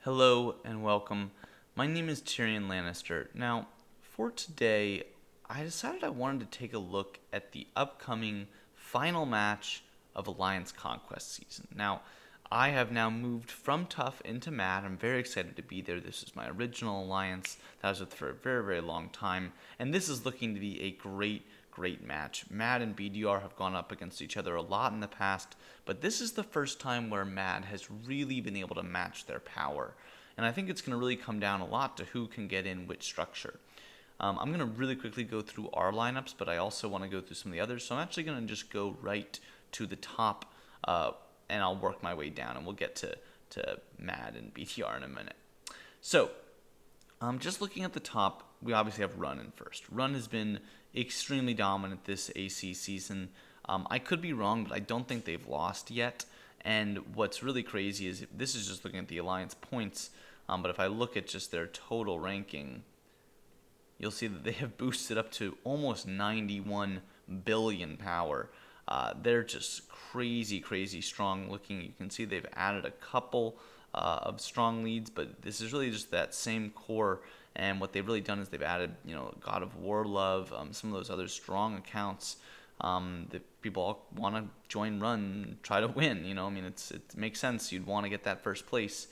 Hello and welcome. My name is TyrionLanstr. Now, for today, I decided I wanted to take a look at the upcoming final match of Alliance Conquest season. Now, I have now moved from Tough into Mad. I'm very excited to be there. This is my original alliance that I was with for a very, very long time, and this is looking to be a great match. Mad and BDR have gone up against each other a lot in the past, but this is the first time where Mad has really been able to match their power. And I think it's going to really come down a lot to who can get in which structure. I'm going to really quickly go through our lineups, but I also want to go through some of the others. So I'm actually going to just go right to the top, and I'll work my way down, and we'll get to Mad and BTR in a minute. So just looking at the top, we obviously have Run in first. Run has been extremely dominant this AC season. I could be wrong, but I don't think they've lost yet. And what's really crazy is this is just looking at the Alliance points, but if I look at just their total ranking, you'll see that they have boosted up to almost 91 billion power. They're just crazy strong looking. You can see they've added a couple of strong leads, but this is really just that same core. And what they've really done is they've added, God of War Love, some of those other strong accounts that people all want to join Run and try to win. It makes sense. You'd want to get that first place.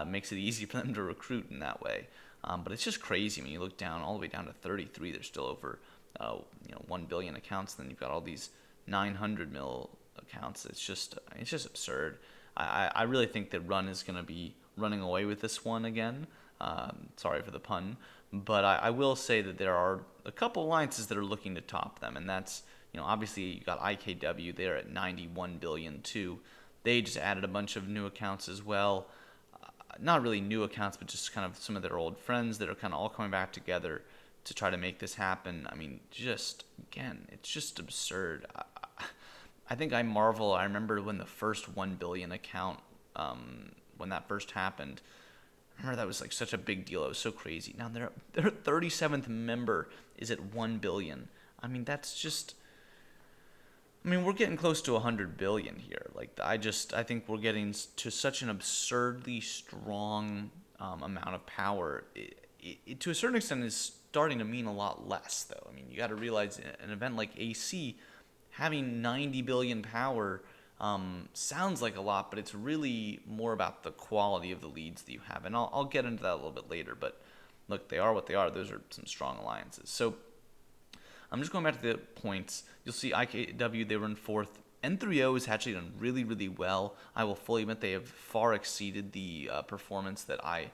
Makes it easy for them to recruit in that way. But it's just crazy when you look down all the way down to 33. They're still over 1 billion accounts. Then you've got all these 900 mil accounts. It's just absurd. I really think that Run is going to be running away with this one again. Sorry for the pun, but I will say that there are a couple alliances that are looking to top them, and that's obviously you got IKW. They're at 91 billion too. They just added a bunch of new accounts as well. Not really new accounts, but just kind of some of their old friends that are kind of all coming back together to try to make this happen. I mean, it's just absurd. I think I marvel. I remember when the first 1 billion account, when that first happened. I remember that was like such a big deal. It was so crazy. Now their 37th member is at 1 billion. I mean, we're getting close to 100 billion here. I think we're getting to such an absurdly strong amount of power. It to a certain extent is starting to mean a lot less, though. I mean, you got to realize an event like AC having 90 billion power sounds like a lot, but it's really more about the quality of the leads that you have. And I'll get into that a little bit later. But look, they are what they are. Those are some strong alliances. So I'm just going back to the points. You'll see IKW, they were in fourth. N3O has actually done really well. I will fully admit they have far exceeded the performance that I,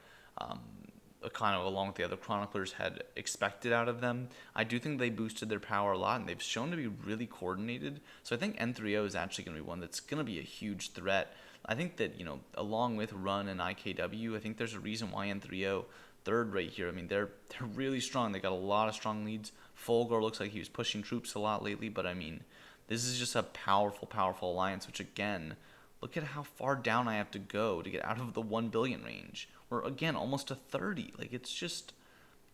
kind of along with the other chroniclers, had expected out of them. I do think they boosted their power a lot, and they've shown to be really coordinated. So I think N3O is actually going to be one that's going to be a huge threat. I think that, along with Run and IKW, I think there's a reason why N3O third right here. I mean, they're really strong. They got a lot of strong leads. Fulgor looks like he was pushing troops a lot lately, but I mean, this is just a powerful alliance, which again, look at how far down I have to go to get out of the 1 billion range. We're again almost to 30. It's just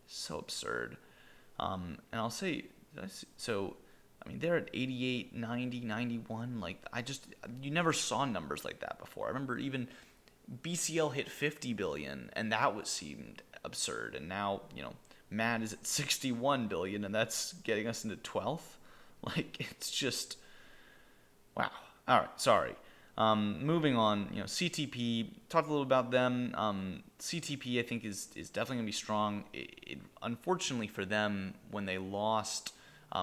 so absurd. And I'll say, they're at 88, 90, 91. You never saw numbers like that before. I remember even BCL hit 50 billion, and that seemed absurd. And now, Mad is at 61 billion, and that's getting us into 12th. It's just, wow. All right, sorry. Moving on, CTP, talked a little about them. CTP, I think, is definitely going to be strong. Unfortunately for them, when they lost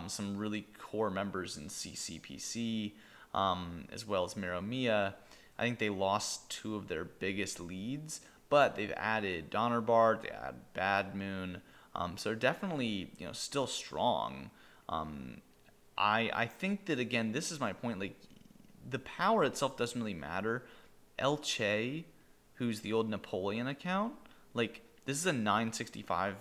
some really core members in CCPC, as well as Miromiya, I think they lost two of their biggest leads, but they've added Donnerbart, they added Bad Moon, so they're definitely still strong. I think that, again, this is my point. The power itself doesn't really matter. El Che, who's the old Napoleon account, this is a 965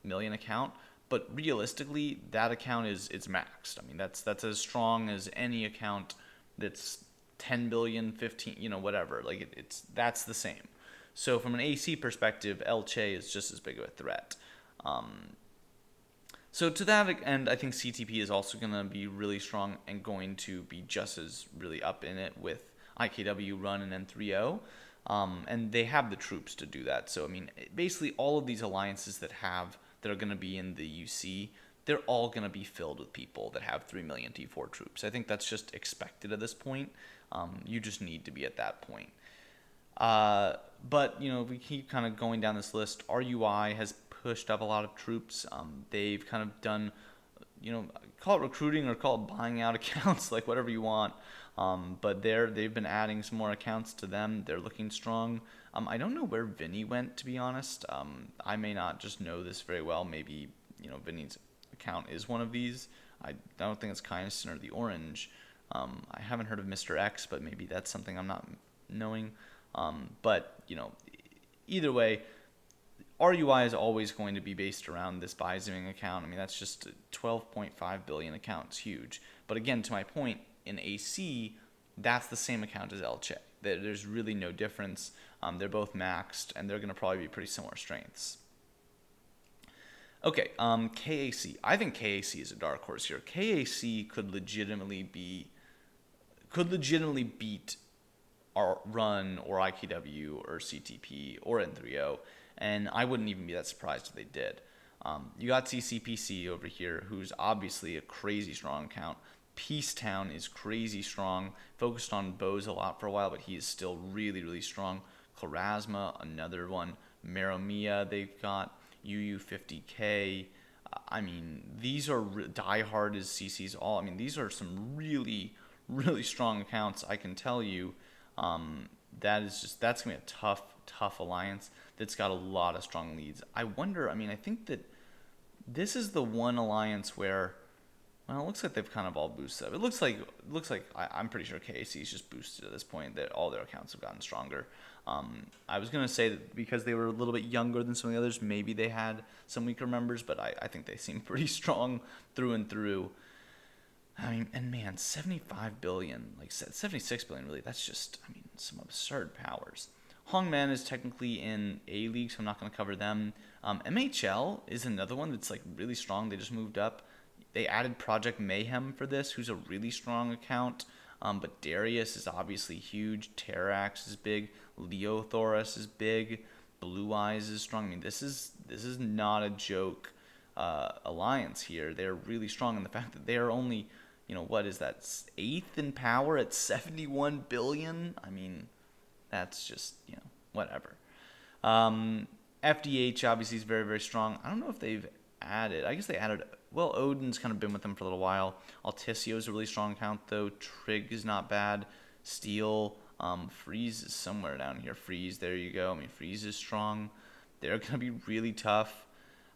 million account, but realistically, that account it's maxed. I mean, that's as strong as any account that's 10 billion, 15, whatever. That's the same. So from an AC perspective, El Che is just as big of a threat. So to that end, I think CTP is also going to be really strong and going to be just as really up in it with IKW, Run, and N3O. And they have the troops to do that. So I mean, basically all of these alliances that are going to be in the UC, they're all going to be filled with people that have 3 million T4 troops. I think that's just expected at this point. You just need to be at that point. But we keep kind of going down this list. RUI has pushed up a lot of troops. They've kind of done, call it recruiting or call it buying out accounts, like whatever you want. But they've been adding some more accounts to them. They're looking strong. I don't know where Vinny went, to be honest. I may not just know this very well. Maybe Vinny's account is one of these. I don't think it's Kynaston or the Orange. I haven't heard of Mr. X, but maybe that's something I'm not knowing. But either way, RUI is always going to be based around this Biziming account. I mean, that's just 12.5 billion accounts, huge. But again, to my point, in AC, that's the same account as Elche. There's really no difference. They're both maxed, and they're going to probably be pretty similar strengths. Okay, KAC. I think KAC is a dark horse here. KAC could legitimately beat our Run or IKW or CTP or N3O, and I wouldn't even be that surprised if they did. You got CCPC over here, who's obviously a crazy strong account. Peacetown is crazy strong, focused on bows a lot for a while, but he is still really, really strong. Clarasma, another one. Maromia, they've got. UU50K. I mean, these are Die Hard is CC's all. I mean, these are some really, really strong accounts. I can tell you, that's gonna be a tough alliance that's got a lot of strong leads. I wonder. I mean, I think that this is the one alliance where, well, it looks like they've kind of all boosted up. It looks like I'm pretty sure KAC is just boosted at this point, that all their accounts have gotten stronger. I was going to say that because they were a little bit younger than some of the others, maybe they had some weaker members, but I think they seem pretty strong through and through. I mean, and man, 75 billion, like 76 billion, really, that's just, I mean, some absurd powers. Hongman is technically in A League, so I'm not going to cover them. MHL is another one that's like really strong. They just moved up. They added Project Mayhem for this, who's a really strong account. But Darius is obviously huge. Terrax is big. Leothoris is big. Blue Eyes is strong. I mean, this is not a joke alliance here. They're really strong, and the fact that they are only, what is that, 8th in power at 71 billion? I mean, that's just, whatever. FDH obviously is very, very strong. I don't know if they've added. I guess they added. Well, Odin's kind of been with them for a little while. Altisio is a really strong account, though. Trig is not bad. Steel. Freeze is somewhere down here. Freeze, there you go. I mean, Freeze is strong. They're going to be really tough.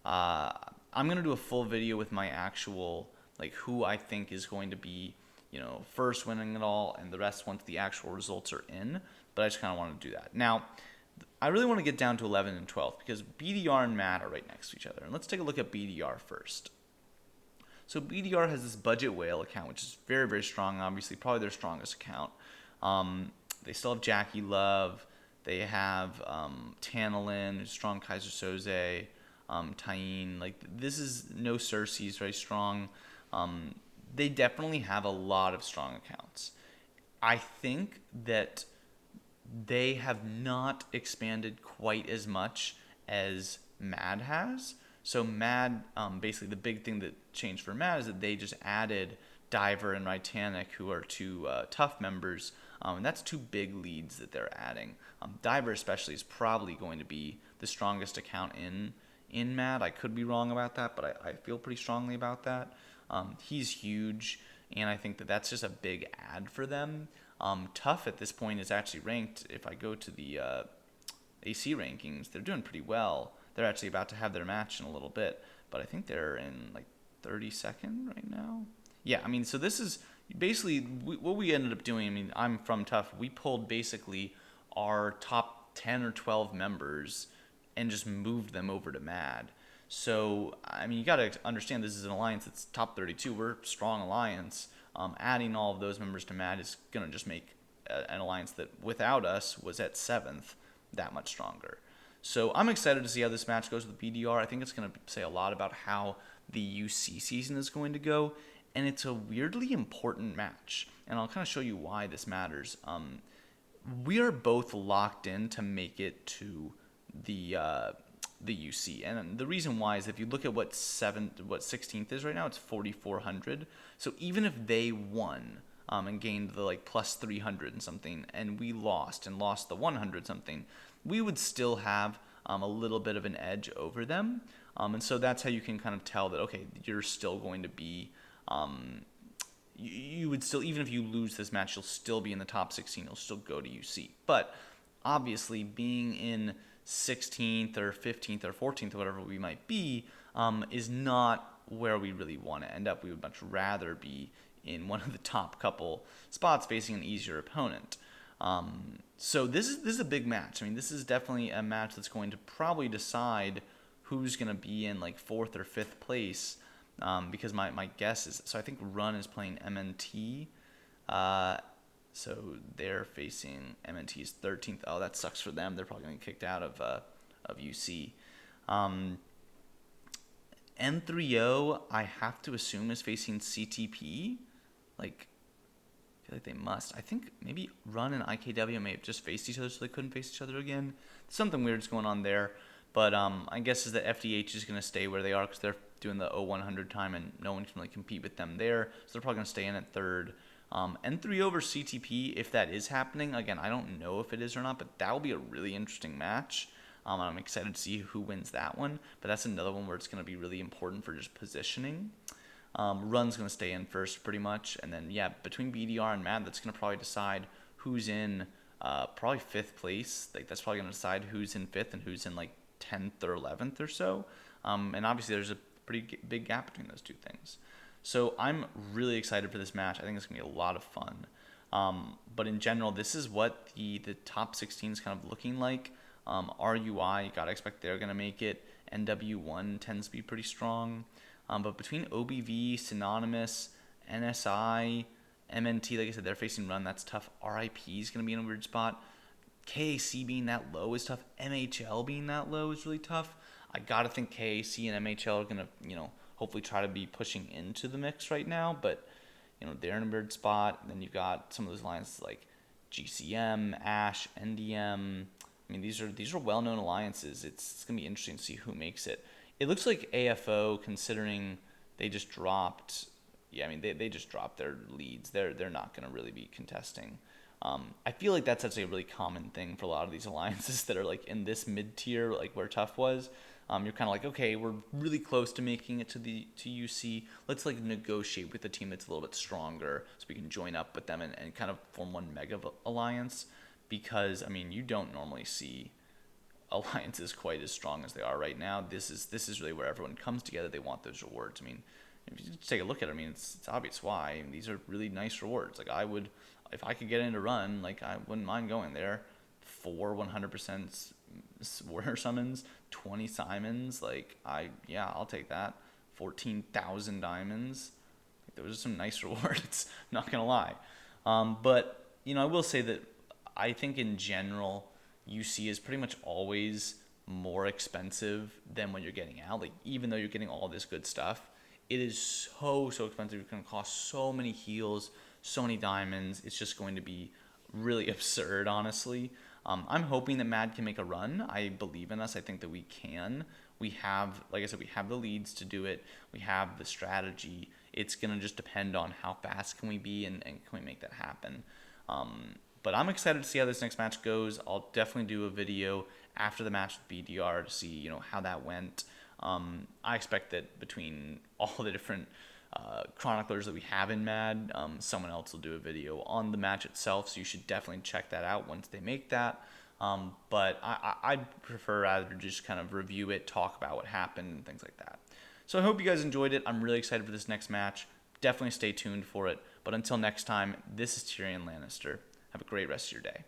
I'm going to do a full video with my actual, like, who I think is going to be, first winning it all, and the rest once the actual results are in. But I just kind of want to do that. Now, I really want to get down to 11 and 12 because BDR and MAD are right next to each other. And let's take a look at BDR first. So BDR has this Budget Whale account, which is very, very strong, obviously, probably their strongest account. They still have Jackie Love. They have Tantalin, strong Kaiser Soze, Tyene. Like, this is no Cersei's very strong. They definitely have a lot of strong accounts. I think that they have not expanded quite as much as MAD has. So MAD, basically the big thing that changed for MAD is that they just added Diver and Titanic, who are two tough members, and that's two big leads that they're adding. Diver especially is probably going to be the strongest account in MAD. I could be wrong about that, but I feel pretty strongly about that. He's huge, and I think that that's just a big add for them. Tough at this point is actually ranked, if I go to the AC rankings, they're doing pretty well. They're actually about to have their match in a little bit, but I think they're in like 32nd right now. Yeah, I mean, so this is basically what we ended up doing. I mean, I'm from Tough. We pulled basically our top 10 or 12 members and just moved them over to MAD. So, I mean, you got to understand this is an alliance that's top 32. We're a strong alliance. Adding all of those members to MAD is going to just make an alliance that without us was at 7th that much stronger. So I'm excited to see how this match goes with BDR. I think it's going to say a lot about how the UC season is going to go, and it's a weirdly important match. And I'll kind of show you why this matters. we are both locked in to make it to the UC, and the reason why is if you look at what 16th is right now, it's 4,400. So even if they won and gained the like plus 300 and something, and we lost the 100 something, we would still have a little bit of an edge over them. And so that's how you can kind of tell that, okay, you're still going to be, you would still, even if you lose this match, you'll still be in the top 16. You'll still go to UC. But obviously, being in 16th or 15th or 14th or whatever we might be is not where we really want to end up. We would much rather be in one of the top couple spots facing an easier opponent. So this is a big match. I mean, this is definitely a match that's going to probably decide who's going to be in like 4th or 5th place, because my guess is, so I think Run is playing MNT, so they're facing MNT's 13th. Oh, that sucks for them. They're probably going to get kicked out of UC. N3O, I have to assume, is facing CTP. Like, I feel like they must. I think maybe Run and IKW may have just faced each other so they couldn't face each other again. Something weird's going on there. But I guess is that FDH is going to stay where they are because they're doing the 0100 time and no one can really compete with them there. So they're probably going to stay in at 3rd. N3 over CTP, if that is happening, again, I don't know if it is or not, but that will be a really interesting match. I'm excited to see who wins that one. But that's another one where it's going to be really important for just positioning. Run's going to stay in first pretty much. And then, yeah, between BDR and MAD, that's going to probably decide who's in probably 5th place. Like, that's probably going to decide who's in 5th and who's in, like, 10th or 11th or so. And obviously there's a pretty big gap between those two things. So I'm really excited for this match. I think it's going to be a lot of fun. But in general, this is what the top 16 is kind of looking like. RUI, you got to expect they're going to make it. NW1 tends to be pretty strong. But between OBV, Synonymous, NSI, MNT, like I said, they're facing Run. That's tough. RIP is going to be in a weird spot. KAC being that low is tough. MHL being that low is really tough. I got to think KAC and MHL are going to, hopefully try to be pushing into the mix right now. But, they're in a weird spot. And then you've got some of those alliances like GCM, ASH, NDM. I mean, these are well-known alliances. It's going to be interesting to see who makes it. It looks like AFO, considering they just dropped. Yeah, I mean, they just dropped their leads. They're not going to really be contesting. I feel like that's actually a really common thing for a lot of these alliances that are like in this mid-tier, like where Tough was. You're kind of like, okay, we're really close to making it to UC. Let's like negotiate with a team that's a little bit stronger so we can join up with them and kind of form one mega alliance. Because, I mean, you don't normally see alliances quite as strong as they are right now. This is really where everyone comes together. They want those rewards. I mean, if you just take a look at it, I mean, it's obvious why. I mean, these are really nice rewards. Like, I would, if I could get into Run, like, I wouldn't mind going there. 4 100% Warrior Summons, 20 Simons. Like, I'll take that. 14,000 diamonds. Like, those are some nice rewards. Not going to lie. But, I will say that I think in general, UC is pretty much always more expensive than when you're getting out. Like, even though you're getting all this good stuff, it is so expensive. It's going to cost so many heals, so many diamonds. It's just going to be really absurd, honestly. I'm hoping that MAD can make a run. I believe in us. I think that we can. We have, like I said, we have the leads to do it. We have the strategy. It's going to just depend on how fast can we be and can we make that happen. But I'm excited to see how this next match goes. I'll definitely do a video after the match with BDR to see, how that went. I expect that between all the different chroniclers that we have in MAD, someone else will do a video on the match itself, so you should definitely check that out once they make that. But I'd prefer rather just kind of review it, talk about what happened, and things like that. So I hope you guys enjoyed it. I'm really excited for this next match. Definitely stay tuned for it. But until next time, this is TyrionLanstr. Have a great rest of your day.